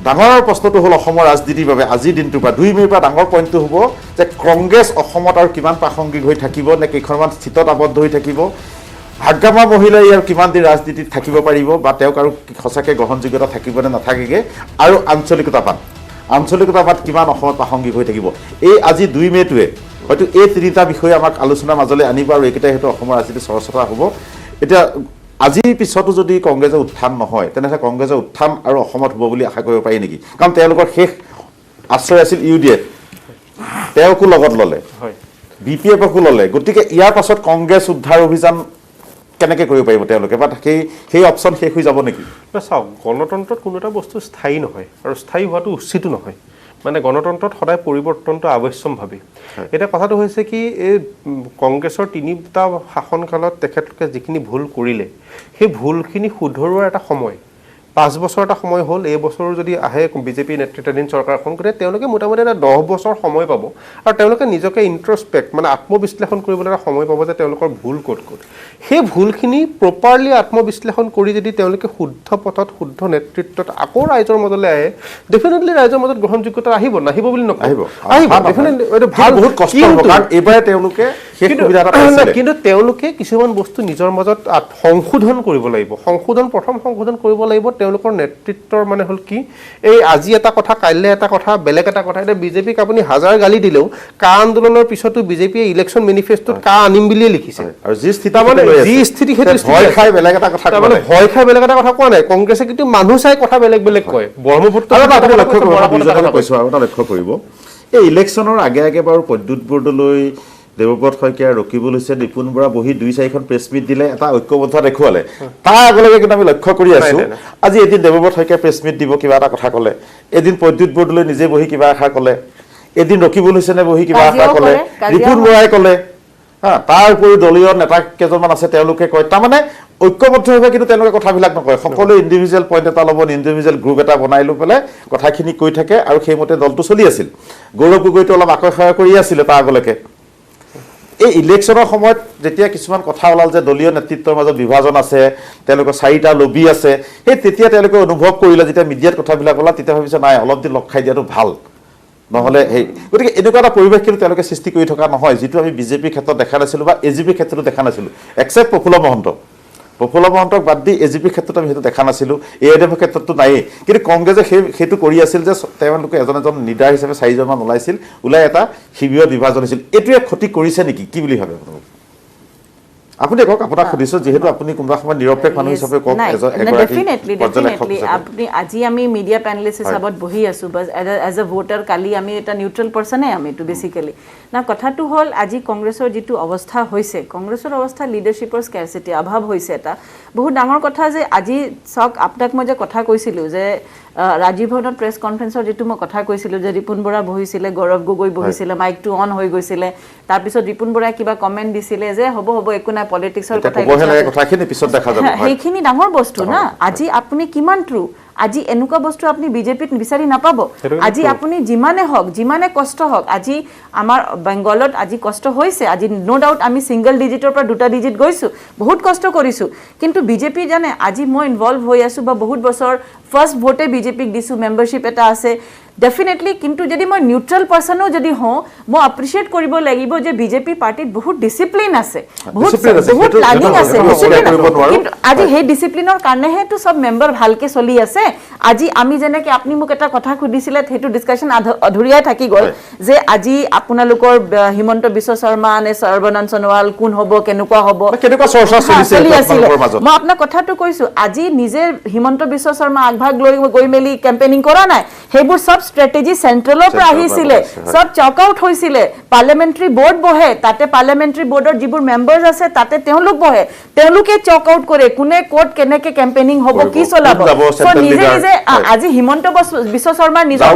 ডাঙৰ প্ৰশ্নটো হ'ল অসমৰ ৰাজনীতিৰ বাবে আজিৰ দিনটোৰ পৰা 2 মে'ৰ পৰা ডাঙৰ পইণ্টটো হ'ব যে কংগ্ৰেছ অসমত আৰু কিমান প্ৰাসংগিক হৈ থাকিব, নে কেইখনমান চিটত আবদ্ধ হৈ থাকিব, ভাগ্যমা মহিলাই আৰু কিমান দিন ৰাজনীতিত থাকিব পাৰিব, বা তেওঁক আৰু সঁচাকৈ গ্ৰহণযোগ্যতা থাকিব নে নাথাকেগৈ, আৰু আঞ্চলিকতাবাদ কিমান অসমত প্ৰাসংগিক হৈ থাকিব। এই আজি 2 মে'টোৱে হয়তো এই 3টা বিষয়ে আমাক আলোচনাৰ মাজলৈ আনিব, আৰু এইকেইটাই হয়তো অসমৰ ৰাজনীতি চৰ্চা হ'ব। এতিয়া আজিৰ পিছতো যদি কংগ্ৰেছৰ উত্থান নহয়, তেনেহ'লে কংগ্ৰেছৰ উত্থান আৰু অসমত হ'ব বুলি আশা কৰিব পাৰি নেকি? কাৰণ তেওঁলোকৰ শেষ আশ্ৰয় আছিল UDF, তেওঁকো লগত ল'লে, BPFকো ল'লে। গতিকে ইয়াৰ পাছত কংগ্ৰেছ উদ্ধাৰ অভিযান কেনেকৈ কৰিব পাৰিব তেওঁলোকে, বা সেই অপশ্যন শেষ হৈ যাব নেকি? চাওক, গণতন্ত্ৰত কোনো এটা বস্তু স্থায়ী নহয়, আৰু স্থায়ী হোৱাটো উচিতো নহয়। মানে গণতন্ত্ৰত সদায় পৰিৱৰ্তনটো আৱশ্যম্ভাৱী। এতিয়া কথাটো হৈছে কি, এই কংগ্ৰেছৰ 3টা শাসনকালত তেখেতলোকে যিখিনি ভুল কৰিলে, সেই ভুলখিনি শুধৰোৱাৰ এটা সময়, 5 বছৰ এটা সময় হ'ল। এই বছৰো যদি আহে বিজেপি নেতৃত্বাধীন চৰকাৰখন, গতিকে তেওঁলোকে মোটামুটি এটা 10 বছৰ সময় পাব, আৰু তেওঁলোকে নিজকে ইন্ট্ৰস্পেক্ট মানে আত্মবিশ্লেষণ কৰিবলৈ এটা সময় পাব যে তেওঁলোকৰ ভুল ক'ত। সেই ভুলখিনি প্ৰপাৰলি আত্মবিশ্লেষণ কৰি যদি তেওঁলোকে শুদ্ধ পথত, শুদ্ধ নেতৃত্বত আকৌ ৰাইজৰ মাজলৈ আহে, ডেফিনেটলি ৰাইজৰ মাজত গ্ৰহণযোগ্যতা আহিব, নাহিব বুলি নকওঁ, আহিব ডেফিনেটলি। বহুত কষ্ট হ'ব, কাৰণ এইবাৰে তেওঁলোকে কিন্তু তেওঁলোকে কিছুমান বস্তু নিজৰ মাজত সংশোধন কৰিব লাগিব। প্ৰথম সংশোধন কৰিব লাগিব তেওঁলোকৰ নেতৃত্বৰ, মানে হ'ল কি, এই আজি এটা কথা, কাইলৈ এটা কথা, বেলেগ এটা কথা। এতিয়া বিজেপিক আপুনি হাজাৰ গালি দিলেও কা আন্দোলনৰ পিছতো বিজেপিয়ে ইলেকশ্যন মেনিফেষ্টোত কা আনিম বুলিয়ে লিখিছে, আৰু যি স্থিতি সেইটো ভয় খাই বেলেগ এটা কথা কোৱা নাই। কংগ্ৰেছে কিন্তু মানুহ চাই কথা বেলেগ কয়। ব্ৰহ্মপুত্ৰ লক্ষ্য কৰিব, এই ইলেকশ্যনৰ আগে বাৰু প্ৰদ্যুৎ বৰদলৈ, দেৱব্ৰত শইকীয়া, ৰকিবুল হুছেইন, নিপুণ বৰা বহি 2-4খন প্ৰেছ মিট দিলে, এটা ঐক্যবদ্ধ দেখুৱালে। তাৰ আগলৈকে কিন্তু আমি লক্ষ্য কৰি আছো, আজি এদিন দেৱব্ৰত শইকীয়া প্ৰেছ মিট দিব, কিবা এটা কথা ক'লে, এদিন প্ৰদ্যুৎ বৰদলৈ নিজে বহি কিবা এষাৰ ক'লে, এদিন ৰকিবুল হুছেইনে বহি কিবা এষাৰ ক'লে, নিপুণ বৰাই ক'লে, তাৰ উপৰি দলীয় নেতা কেইজনমান আছে, তেওঁলোকে কয়। তাৰমানে ঐক্যবদ্ধভাৱে কিন্তু তেওঁলোকে কথাবিলাক নকয়, সকলোৱে ইণ্ডিভিজুৱেল পইণ্ট এটা ল'ব, ইণ্ডিভিজুৱেল গ্ৰুপ এটা বনাই লৈ পেলাই কথাখিনি কৈ থাকে, আৰু সেইমতে দলটো চলি আছিল। গৌৰৱ গগৈটো অলপ আকৰ্ষণ কৰি আছিলে তাৰ আগলৈকে। এই ইলেকশ্যনৰ সময়ত যেতিয়া কিছুমান কথা ওলাল যে দলীয় নেতৃত্বৰ মাজত বিভাজন আছে, তেওঁলোকৰ 4টা লবি আছে, সেই তেতিয়া তেওঁলোকে অনুভৱ কৰিলে, যেতিয়া মিডিয়াত কথাবিলাক ওলাল, তেতিয়া ভাবিছে নাই, অলপ দিন লগ খাই দিয়াটো ভাল, নহ'লে গতিকে এনেকুৱা এটা পৰিৱেশ কিন্তু তেওঁলোকে সৃষ্টি কৰি থকা নহয়, যিটো আমি বিজেপিৰ ক্ষেত্ৰত দেখা নাছিলোঁ বা AGPৰ ক্ষেত্ৰতো দেখা নাছিলোঁ, এক্সেপ্ট প্ৰফুল্ল মহন্তক বাদ দি AGPৰ ক্ষেত্ৰত আমি সেইটো দেখা নাছিলোঁ, AIDFৰ ক্ষেত্ৰতো নায়েই। কিন্তু কংগ্ৰেছে সেইটো কৰি আছিল যে তেওঁলোকে এজন লিডাৰ হিচাপে 4জনমান ওলাই এটা শিবিৰৰ বিভাজন হৈছিল। এইটোৱে ক্ষতি কৰিছে নেকি, কি বুলি ভাবে আপোনালোকে? আপুনি কওক, আপোনাক সুধিছো যিহেতু আপুনি কোনোবা সময় নিৰপেক্ষ মানুহ হিচাপে কওক, ডেফিনেটলি আপুনি আজি আমি মিডিয়া পেনেলিষ্ট হিচাপত বহি আছো, বাছ এজ এ ভোটাৰ কালি আমি এটা নিউট্ৰেল পাৰ্চনে আমি এইটো বেচিকেলি না। কথাটো হ'ল আজি কংগ্ৰেছৰ যিটো অৱস্থা হৈছে, কংগ্ৰেছৰ অৱস্থা লিডাৰশ্বিপৰ স্কেৰচিটি অভাৱ হৈছে। এটা বহুত ডাঙৰ কথা যে আজি চাওক, আপোনাক মই যে কথা কৈছিলোঁ যে ৰাজীৱ ভৱনত প্ৰেছ কনফাৰেন্সৰ যিটো মই কথা কৈছিলোঁ যে ৰিপুণ বৰা বহিছিলে, গৌৰৱ গগৈ বহিছিলে, মাইকটো অন হৈ গৈছিলে, তাৰপিছত ৰিপুণ বৰাই কিবা কমেণ্ট দিছিলে যে হ'ব একো নাই পলিটিক্সৰ কথা, সেইখিনি ডাঙৰ বস্তু না। আজি আপুনি কিমান ট্ৰু, আজি এনেকুৱা বস্তু আপুনি বিজেপিত বিচাৰি নাপাব। আজি আপুনি যিমানে হওক, যিমানে কষ্ট হওক, আজি আমাৰ বেংগলত আজি কষ্ট হৈছে, আজি ন' ডাউট আমি ছিংগল ডিজিটৰ পৰা 2টা ডিজিট গৈছোঁ, বহুত কষ্ট কৰিছোঁ, কিন্তু বিজেপি জানে আজি মই ইনভলভ হৈ আছোঁ বা বহুত বছৰ ফাৰ্ষ্ট ভোটে বিজেপিক দিছোঁ, মেম্বাৰশ্বিপ এটা আছে ডেফিনেটলি। কিন্তু যদি মই নিউট্ৰেল পাৰ্চনো যদি হওঁ, মই এপ্ৰিচিয়েট কৰিব লাগিব যে বিজেপি পাৰ্টিত বহুত ডিচিপ্লিন আছে, বহুত প্লানিং আছে, কিন্তু আজি সেই ডিচিপ্লিনৰ কাৰণেহেতো চব মেম্বাৰ ভালকে চলি আছে। আজি আমি যেনেকে আপুনি মোক এটা কথা সুধিছিলে, সেইটো ডিছকাশ্যন অধুৰীয়াই থাকি গ'ল যে আজি আপোনালোকৰ হিমন্ত বিশ্ব শৰ্মা নে সৰ্বানন্দ সোণোৱাল কোন হ'ব, কেনেকুৱা হ'ব, চলি আছিলে। মই আপোনাক কথাটো কৈছোঁ, আজি নিজে হিমন্ত বিশ্ব শৰ্মা আগভাগ লৈ গৈ মেলি কেম্পেইনিং কৰা নাই, সেইবোৰ চব ষ্ট্ৰেটেজি চেণ্ট্ৰেলৰ পৰা আহিছিলে, চব চক আউট হৈছিলে। পাৰ্লিয়ামেণ্টাৰী বৰ্ড বহে, তাতে পাৰ্লিয়ামেণ্টাৰী বৰ্ডৰ যিবোৰ মেম্বাৰ্ছ আছে তাতে তেওঁলোক বহে, তেওঁলোকে চক আউট কৰে কোনে ক'ত কেনেকে কেম্পেইনিং হ'ব, কি চলাব। নিজে নিজে আজি হিমন্ত বিশ্ব শৰ্মাৰ নিজৰ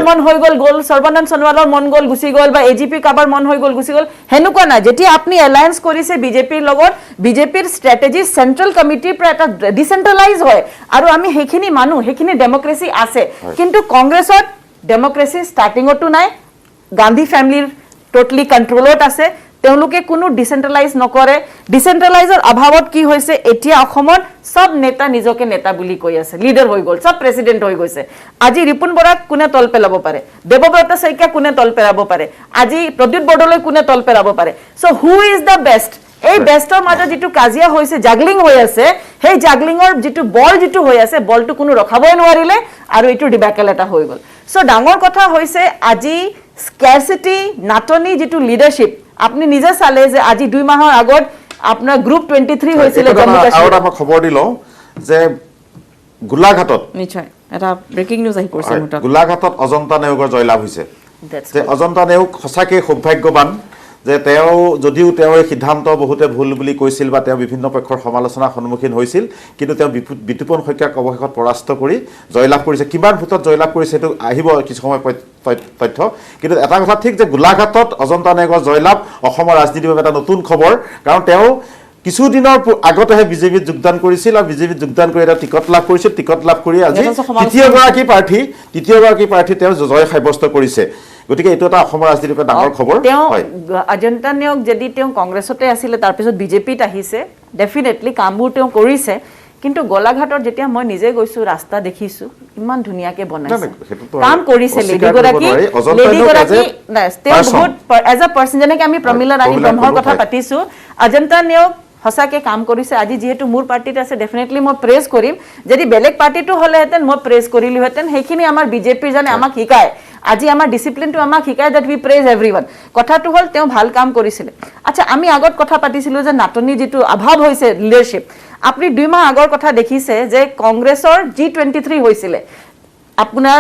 মন হৈ গ'ল, সৰ্বানন্দ সোণোৱালৰ মন গ'ল গুচি গ'ল, বা এজিপি কাৰোবাৰ মন হৈ গ'ল গুচি গ'ল, সেনেকুৱা নাই। যেতিয়া আপুনি এলায়েন্স কৰিছে বিজেপিৰ লগত, বিজেপিৰ ষ্ট্ৰেটেজি চেণ্ট্ৰেল কমিটিৰ পৰা এটা ডিচেণ্ট্ৰেলাইজ হয়, আৰু আমি সেইখিনি মানুহ, সেইখিনি ডেমক্ৰেচি আছে। কিন্তু কংগ্ৰেছত ডেমক্ৰেচি ষ্টাৰ্টিঙতো নাই, গান্ধী ফেমিলিৰ টোটেলি কণ্ট্ৰলত আছে, তেওঁলোকে কোনো ডিচেণ্ট্ৰেলাইজ নকৰে। ডিচেণ্ট্ৰেলাইজৰ অভাৱত কি হৈছে, এতিয়া অসমত সব নেতা নিজকে নেতা বুলি কৈ আছে, লিডাৰ হৈ গ'ল, সব প্ৰেচিডেণ্ট হৈ গৈছে। আজি ৰিপুণ বৰাক কোনে তল পেলাব পাৰে, দেৱব্ৰত শইকীয়া কোনে তল পেলাব পাৰে, আজি প্ৰদ্যুৎ বৰদলৈ কোনে তল পেলাব পাৰে। চ' হু ইজ দ্য বেষ্ট? এই বেষ্টৰ মাজত যিটো কাজিয়া হৈছে, জাগলিং হৈ আছে, সেই জাগলিঙৰ যিটো বল যিটো হৈ আছে, বলটো কোনো ৰখাবই নোৱাৰিলে, আৰু এইটো ডিবেকেল এটা হৈ গ'ল। চ' ডাঙৰ কথা হৈছে আজি স্কেৰচিটি, নাটনি, যিটো লিডাৰশ্বিপ আপুনি নিজে চালে যে আজি 2 মাহৰ আগত আপোনাৰ গ্ৰুপ 23 হৈছিলে জম্মু কাশ্মীৰ। আৰু এটা খবৰ দি লওঁ যে গোলাঘাটত, নিশ্চয় এটা ব্ৰেকিং নিউজ আহি পৰিছে, গোলাঘাটত অজন্তা নেওগৰ জয়লাভ হৈছে। যে অজন্তা নেওগ সঁচাকৈ সৌভাগ্যৱান যে তেওঁ, যদিও তেওঁৰ এই সিদ্ধান্ত বহুতে ভুল বুলি কৈছিল বা তেওঁ বিভিন্ন পক্ষৰ সমালোচনাৰ সন্মুখীন হৈছিল, কিন্তু তেওঁ বিতুপন শইকীয়াক অৱশেষত পৰাস্ত কৰি জয়লাভ কৰিছে। কিমান ভোটত জয়লাভ কৰিছে সেইটো আহিব কিছু সময় তথ্য, কিন্তু এটা কথা ঠিক যে গোলাঘাটত অজন্তা নেওগৰ জয়লাভ অসমৰ ৰাজনীতিৰ বাবে এটা নতুন খবৰ, কাৰণ তেওঁ কিছুদিনৰ আগতেহে বিজেপিত যোগদান কৰিছিল, আৰু বিজেপিত যোগদান কৰি এটা টিকট লাভ কৰিছিল, টিকট লাভ কৰি আজি তৃতীয়গৰাকী প্ৰাৰ্থী তেওঁ জয় সাব্যস্ত কৰিছে। গতিকে এইটো এটা অসমৰ ৰাজনীতিৰ পৰা ডাঙৰ খবৰ। তেওঁ অজন্তা নেওগ যদি তেওঁ কংগ্ৰেছতে আছিলে, তাৰপিছত বিজেপিত আহিছে, ডেফিনেটলি কামবোৰ তেওঁ কৰিছে, কিন্তু গোলাঘাটত যেতিয়া মই নিজে গৈছো, ৰাস্তা দেখিছো, ইমান ধুনীয়াকে বনাইছে, কাম কৰিছে লেডিগৰাকী তেওঁ বহুত এজ এ পাৰ্চন, যেনেকে আমি প্ৰমীলা ৰাণী ব্ৰহ্মৰ কথা পাতিছো, অজন্তা নেওগ সঁচাকে কাম কৰিছে। আজি যিহেতু মোৰ পাৰ্টিত আছে, ডেফিনেটলি মই প্ৰেজ কৰিম, যদি বেলেগ পাৰ্টিটো হ'লেহেঁতেন মই প্ৰেজ কৰিলোহেঁতেন। সেইখিনি আমাৰ বিজেপিৰ জানে আমাক শিকায়, আজি আমাৰ ডিচিপ্লিনটো আমাক শিকায় দেট উই প্ৰেজ এভৰিৱান। কথাটো হ'ল তেওঁ ভাল কাম কৰিছিলে। আচ্ছা, আমি আগত কথা পাতিছিলোঁ যে নাটনি যিটো অভাৱ হৈছে লিডাৰশ্বিপ, আপুনি 2 মাহ আগৰ কথা দেখিছে যে কংগ্ৰেছৰ G23 হৈছিলে, আপোনাৰ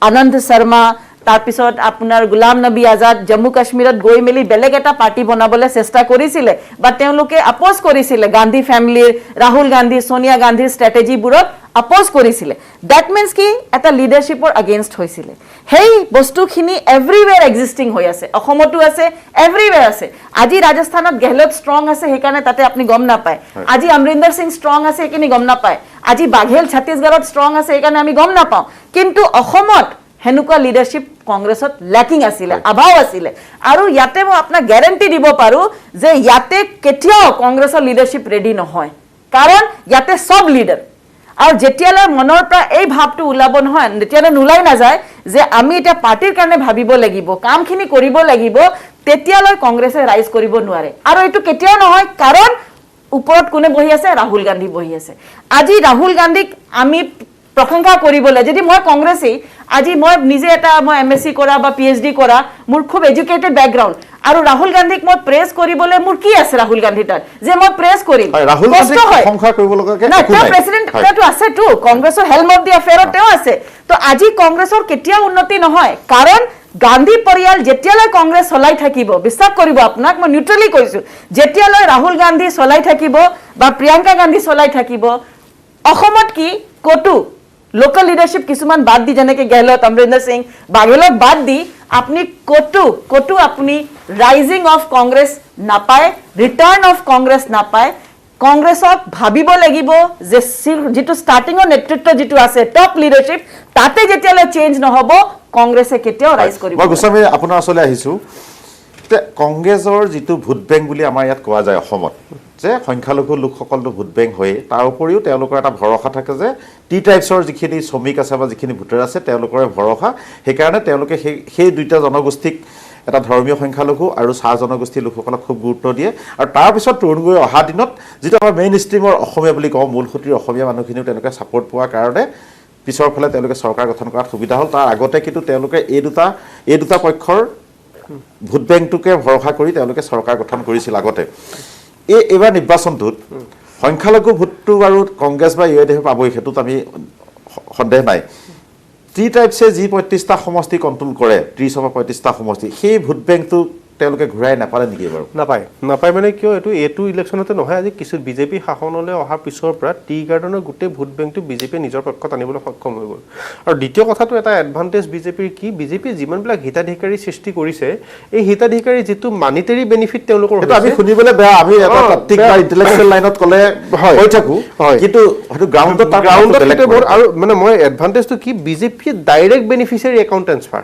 আনন্দ শৰ্মা, তাৰপিছত আপোনাৰ গোলাম নবী আজাদ জম্মু কাশ্মীৰত গৈ মেলি বেলেগ এটা পাৰ্টি বনাবলৈ চেষ্টা কৰিছিলে, বা তেওঁলোকে আপোজ কৰিছিলে গান্ধী ফেমিলিৰ, ৰাহুল গান্ধী, সোনিয়া গান্ধীৰ ষ্ট্ৰেটেজিবোৰত আপোজ কৰিছিলে। ডেট মিনছ কি এটা লিডাৰশ্বিপৰ এগেইনষ্ট হৈছিলে। সেই বস্তুখিনি এভৰিৱেৰ এক্সিষ্টিং হৈ আছে, অসমতো আছে, এভৰিৱেৰ আছে। আজি ৰাজস্থানত গেহলট ষ্ট্ৰং আছে, সেইকাৰণে তাতে আপুনি গম নাপায়। আজি অমৰিন্দৰ সিং ষ্ট্ৰং আছে, সেইখিনি গম নাপায়। আজি বাঘেল ছত্তীশগড়ত ষ্ট্ৰং আছে, সেইকাৰণে আমি গম নাপাওঁ। কিন্তু অসমত সেনেকুৱা লিডাৰশ্বিপ কংগ্ৰেছত লেকিং আছিলে, অভাৱ আছিলে। আৰু ইয়াতে মই আপোনাক গেৰেণ্টি দিব পাৰোঁ যে ইয়াতে কেতিয়াও কংগ্ৰেছৰ লিডাৰশ্বিপ ৰেডি নহয়, কাৰণ ইয়াতে চব লিডাৰ। আৰু যেতিয়ালৈ মনৰ পৰা এই ভাৱটো ওলাব নহয়, তেতিয়ালৈ নোলাই নাযায় যে আমি এতিয়া পাৰ্টিৰ কাৰণে ভাবিব লাগিব, কামখিনি কৰিব লাগিব, তেতিয়ালৈ কংগ্ৰেছে ৰাইজ কৰিব নোৱাৰে। আৰু এইটো কেতিয়াও নহয়, কাৰণ ওপৰত কোনে বহি আছে? ৰাহুল গান্ধী বহি আছে। আজি ৰাহুল গান্ধীক আমি প্ৰশংসা কৰিবলৈ, যদি মই কংগ্ৰেছী, আজি মই নিজে এটা মই MSc কৰা বা PhD কৰা, মোৰ খুব এডুকেটেড বেকগ্ৰাউণ্ড, আৰু ৰাহুল গান্ধীক মই প্ৰেছ কৰিবলৈ মোৰ কি আছে ৰাহুল গান্ধী তাত যে মই প্ৰেছ কৰিম হয়, ৰাহুল গান্ধীক প্ৰশংসা কৰিব লগাকে না একো তেওঁ নাই। প্ৰেসিডেন্ট হয়। তেটো আছে তো কংগ্ৰেছৰ হেলম অফ দি এফেয়াৰত তেওঁ আছে তো আজি কংগ্ৰেছৰ কেতিয়া উন্নতি নহয় কাৰণ গান্ধী পৰিয়াল যেতিয়ালৈ কংগ্ৰেছ চলাই থাকিব বিশ্বাস কৰিব আপোনাক মই নিউট্ৰেলি কৈছো যেতিয়ালৈ ৰাহুল গান্ধী চলাই থাকিব বা প্ৰিয়ংকা গান্ধী চলাই থাকিব অসমত কি কটু লোকাল লিডাৰশিপ কিছুমান বাদ দি যেনেকৈ গেহলত অমৰিন্দৰ সিং বাঘেলক বাদ দি আপনি কটু আপনি ৰাইজিং অফ কংগ্ৰেছ নাপায় ৰিটাৰ্ণ অফ কংগ্ৰেছ নাপায় কংগ্ৰেছক ভাবিব লাগিব যে যেটো ষ্টাৰ্টিঙৰ নেতৃত্ব যেটো আছে টপ লিডাৰশিপ তাতে যেতিয়ালৈ চেঞ্জ নহব কংগ্ৰেছে কেতিয়াও ৰাইজ কৰিব মই গোস্বামী আপোনাৰ ওচৰলৈ আহিছো যে কংগ্ৰেছৰ যিটো ভোট বেংক বুলি আমাৰ ইয়াত কোৱা যায় অসমত যে সংখ্যালঘু লোকসকলটো ভোট বেংক হয় তাৰ উপৰিও তেওঁলোকৰ এটা ভৰসা থাকে যে টি টাইপছৰ যিখিনি শ্ৰমিক আছে বা যিখিনি ভোটাৰ আছে তেওঁলোকৰে ভৰসা সেইকাৰণে তেওঁলোকে সেই দুইটা জনগোষ্ঠীক এটা ধৰ্মীয় সংখ্যালঘু আৰু চাহ জনগোষ্ঠীৰ লোকসকলক খুব গুৰুত্ব দিয়ে আৰু তাৰপিছত তৰুণ গগৈ অহা দিনত যিটো আমাৰ মেইন ষ্ট্ৰীমৰ অসমীয়া বুলি কওঁ মূল সুঁতিৰ অসমীয়া মানুহখিনিও তেওঁলোকে ছাপোৰ্ট পোৱাৰ কাৰণে পিছৰ ফালে তেওঁলোকে চৰকাৰ গঠন কৰাত সুবিধা হ'ল তাৰ আগতে কিন্তু তেওঁলোকে এই দুটা পক্ষৰ ভোট বেংকটোকে ভৰসা কৰি তেওঁলোকে চৰকাৰ গঠন কৰিছিল আগতে এইবাৰ নিৰ্বাচনটোত সংখ্যালঘু ভোটটো বাৰু কংগ্ৰেছ বা ইউএডিএফে পাবই সেইটোত আমি সন্দেহ নাই টি টাইপছে যি ৩৫টা সমষ্টি কণ্ট্ৰল কৰে ৩০ বা ৩৫টা সমষ্টি সেই ভোট বেংকটো তেওঁলোকে ঘূৰাই নাপালে নেকি বাৰু নাপায় মানে কিয় এইটো ইলেকশ্যনতে নহয় আজি কিছু বিজেপি শাসনলৈ অহাৰ পিছৰ পৰা টি গাৰ্ডেনৰ গোটেই ভোট বেংকটো বিজেপিয়ে নিজৰ পক্ষত আনিবলৈ সক্ষম হৈ গ'ল আৰু দ্বিতীয় কথাটো এটা এডভান্টেজ বিজেপিৰ কি বিজেপিয়ে যিমানবিলাক হিতাধিকাৰী সৃষ্টি কৰিছে এই হিতাধিকাৰী যিটো মানিটাৰী বেনিফিট তেওঁলোকৰ সেইটো আমি শুনিবলৈ বেয়া আমি এটা তাত্ত্বিক বা ইণ্টেলেকচুৱেল লাইনত ক'লে হৈ থাকো কিন্তু হয়তো গ্ৰাউণ্ডত আৰু মানে মই এডভান্টেজটো কি বিজেপিয়ে ডাইৰেক্ট বেনিফিচিয়াৰী একাউণ্ট ট্ৰান্সফাৰ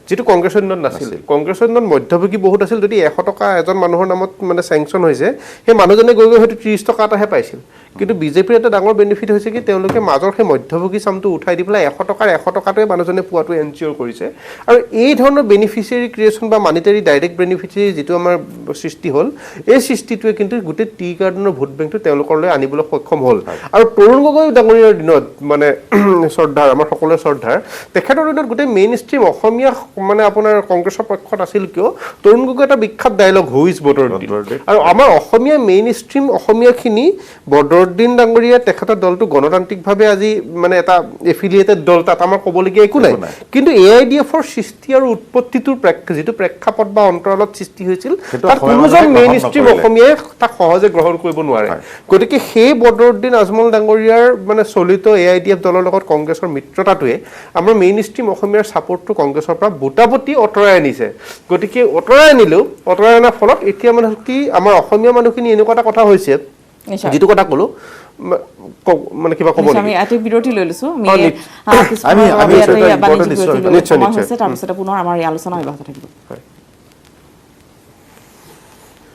যেটো কংগ্ৰেছৰ দিনত নাছিল কংগ্ৰেছৰ দিনত মধ্যভোগী বহুত আছিল যদি 100 টকা এজন মানুহৰ নামত মানে স্যাংচন হৈছে সেই মানুহজনে গৈ হয়তো 30 টকা এটাহে পাইছিল কিন্তু বিজেপিৰ এটা ডাঙৰ বেনিফিট হৈছে কি তেওঁলোকে মাজৰ সেই মধ্যভোগী চামটো উঠাই দি পেলাই 100 টকাটোৱে মানুহজনে পোৱাটো এনচিঅৰ কৰিছে আৰু এই ধৰণৰ বেনিফিচিয়াৰী ক্ৰিয়েশ্যন বা মানিটাৰী ডাইৰেক্ট বেনিফিচিয়াৰী যেটো আমাৰ সৃষ্টি হ'ল এই সৃষ্টিটোৱে কিন্তু গোটেই টি গাৰ্ডেনৰ ভোট বেংকটো তেওঁলোকলৈ আনিবলৈ সক্ষম হ'ল আৰু তৰুণ গগৈ ডাঙৰীয়াৰ দিনত মানে শ্ৰদ্ধাৰ আমাৰ সকলোৰে শ্ৰদ্ধাৰ তেখেতৰ দিনত গোটেই মেইন ষ্ট্ৰীম অসমীয়া মানে আপোনাৰ কংগ্ৰেছৰ পক্ষত আছিল কিয় তৰুণ গগৈ এটা বিখ্যাত ডায়লগ হুইজ বদৰুদ্দিন আৰু আমাৰ অসমীয়া মেইন ষ্ট্ৰীম অসমীয়াখিনি বদৰুদ্দিন ডাঙৰীয়া তেখেতৰ দলটো গণতান্ত্ৰিকভাৱে আজি মানে এটা এফিলিয়েটেড দল তাত আমাৰ ক'বলগীয়া একো নাই কিন্তু এআইডিএফৰ সৃষ্টি আৰু উৎপত্তিটোৰ যিটো প্ৰেক্ষাপট বা অন্তৰালত সৃষ্টি হৈছিল তাত কোনোজন মেইন ষ্ট্ৰীম অসমীয়াই তাক সহজে গ্ৰহণ কৰিব নোৱাৰে গতিকে সেই বদৰুদ্দিন আজমল ডাঙৰীয়াৰ মানে চলিত এআইডিএফ দলৰ লগত কংগ্ৰেছৰ মিত্ৰতাটোৱে আমাৰ মেইন ষ্ট্ৰীম অসমীয়াৰ ছাপোৰ্টটো কংগ্ৰেছৰ পৰা বুটাবুটি অঁতৰাই আনিছে গতিকে অঁতৰাই অনাৰ ফলত এতিয়া মানে কি আমাৰ অসমীয়া মানুহখিনি এনেকুৱা এটা কথা হৈছে যেটো কথা ক'লো মানে কিবা ক'ব আমি এটি বিৰতি লৈ লৈছো আমি তাৰপিছত পুনৰ আমাৰ এই আলোচনা অব্যাহত থাকিব